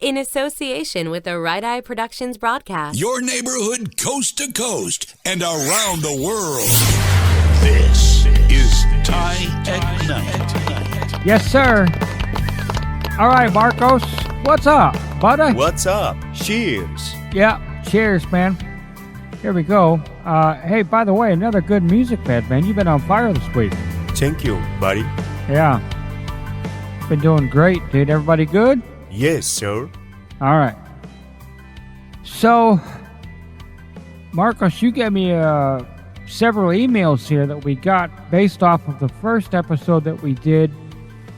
In association with the Right Eye Productions broadcast. Your neighborhood coast to coast and around the world. This is Tie at Night. Yes, sir. All right, Marcos. What's up, buddy? What's up? Cheers. Yeah, cheers, man. Here we go. Hey, by the way, another good music bed, man. You've been on fire this week. Thank you, buddy. Yeah. Been doing great, dude. Everybody good? Yes, sir. All right. So, Marcos, you gave me several emails here that we got based off of the first episode that we did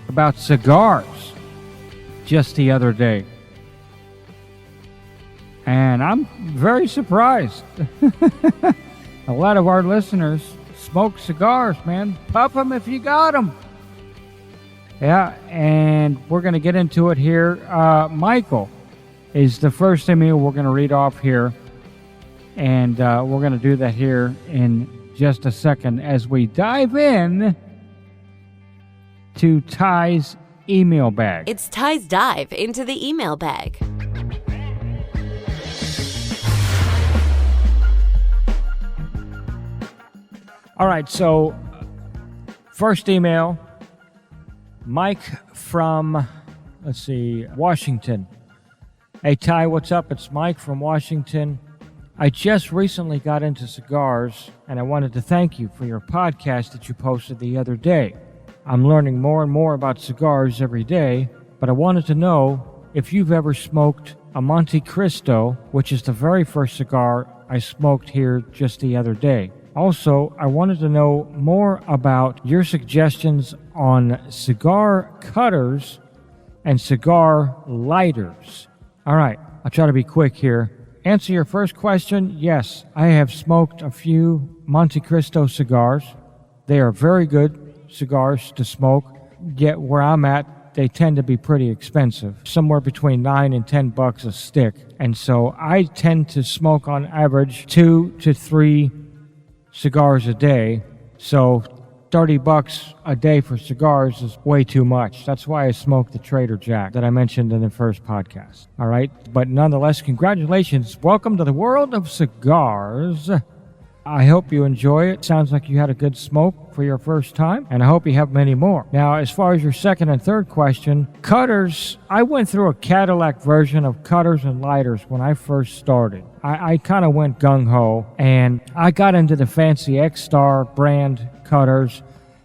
about cigars just the other day. And I'm very surprised. A lot of our listeners smoke cigars, man. Puff them if you got them. Yeah, and we're going to get into it here. Michael is the first email we're going to read off here. And we're going to do that here in just a second as we dive in to Ty's email bag. It's Ty's dive into the email bag. All right, so first email, Mike from, Washington. Hey, Ty, what's up? It's Mike from Washington. I just recently got into cigars, and I wanted to thank you for your podcast that you posted the other day. I'm learning more and more about cigars every day, but I wanted to know if you've ever smoked a Monte Cristo, which is the very first cigar I smoked here just the other day. Also, I wanted to know more about your suggestions on cigar cutters and cigar lighters. All right, I'll try to be quick here. Answer your first question, yes, I have smoked a few Monte Cristo cigars. They are very good cigars to smoke, yet where I'm at, they tend to be pretty expensive, somewhere between $9 and $10 a stick. And so I tend to smoke on average 2 to 3 cigars a day, so $30 a day for cigars is way too much. That's why I smoke the Trader Jack that I mentioned in the first podcast. All right, but nonetheless, congratulations. Welcome to the world of cigars. I hope you enjoy it. Sounds like you had a good smoke for your first time, and I hope you have many more. Now, as far as your second and third question, cutters, I went through a Cadillac version of cutters and lighters when I first started. I kind of went gung-ho, and I got into the fancy X-Star brand cutters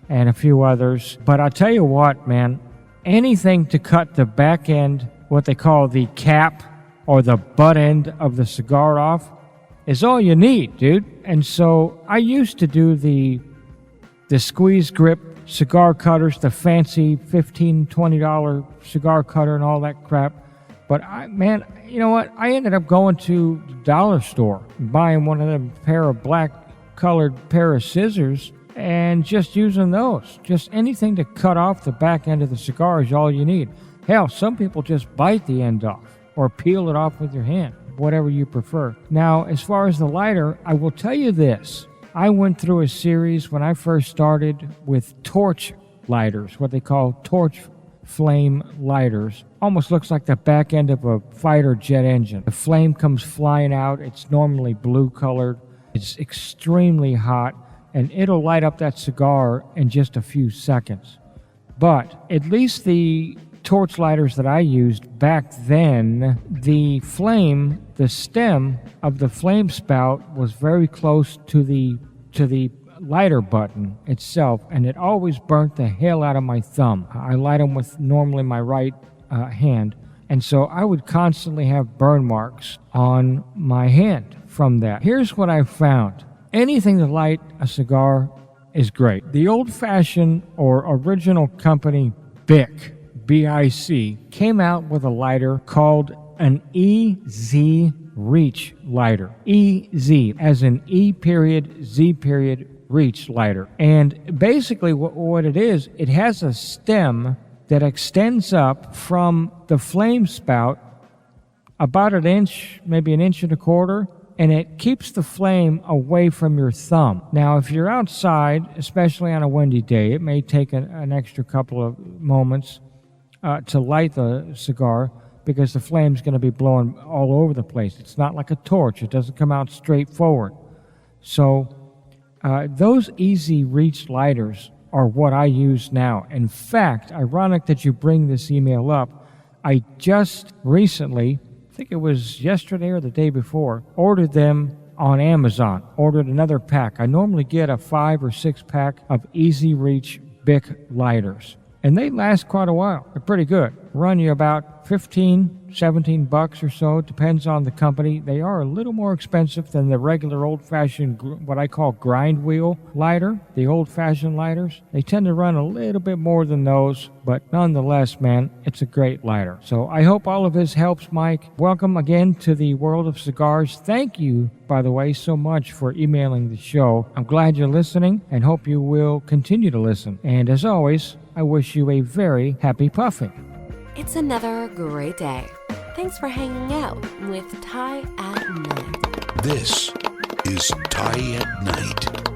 and a few others. But I'll tell you what, man, anything to cut the back end, what they call the cap or the butt end of the cigar off, is all you need, dude. And so I used to do the squeeze grip cigar cutters, the fancy $15, $20 cigar cutter and all that crap. But man, you know what? I ended up going to the dollar store and buying one of them pair of black colored pair of scissors and just using those. Just anything to cut off the back end of the cigar is all you need. Hell, some people just bite the end off or peel it off with your hand. Whatever you prefer. Now, as far as the lighter, I will tell you this. I went through a series when I first started with torch lighters, what they call torch flame lighters. Almost looks like the back end of a fighter jet engine. The flame comes flying out. It's normally blue colored. It's extremely hot, and it'll light up that cigar in just a few seconds. But at least the torch lighters that I used back then, the flame, the stem of the flame spout was very close to the lighter button itself, and it always burnt the hell out of my thumb. I light them with normally my right hand, and so I would constantly have burn marks on my hand from that. Here's what I found. Anything to light a cigar is great. The old-fashioned or original company BIC, B-I-C, came out with a lighter called an EZ Reach lighter. EZ, as in E period, Z period, Reach lighter. And basically what it is, it has a stem that extends up from the flame spout about an inch, maybe an inch and a quarter, and it keeps the flame away from your thumb. Now, if you're outside, especially on a windy day, it may take an extra couple of moments to light the cigar, because the flame's going to be blowing all over the place. It's not like a torch. It doesn't come out straight forward. So those easy reach lighters are what I use now. In fact, ironic that you bring this email up, I just recently, I think it was yesterday or the day before, ordered them on Amazon, ordered another pack. I normally get a 5 or 6 pack of easy reach Bic lighters, and they last quite a while. They're pretty good. Run you about $15-17 or so, depends on the company. They are a little more expensive than the regular old-fashioned, what I call grind wheel lighter, the old-fashioned lighters. They tend to run a little bit more than those, but nonetheless, man, it's a great lighter. So I hope all of this helps, Mike. Welcome again to the world of cigars. Thank you, by the way, so much for emailing the show. I'm glad you're listening and hope you will continue to listen. And as always, I wish you a very happy puffing. It's another great day. Thanks for hanging out with Ty at Night. This is Ty at Night.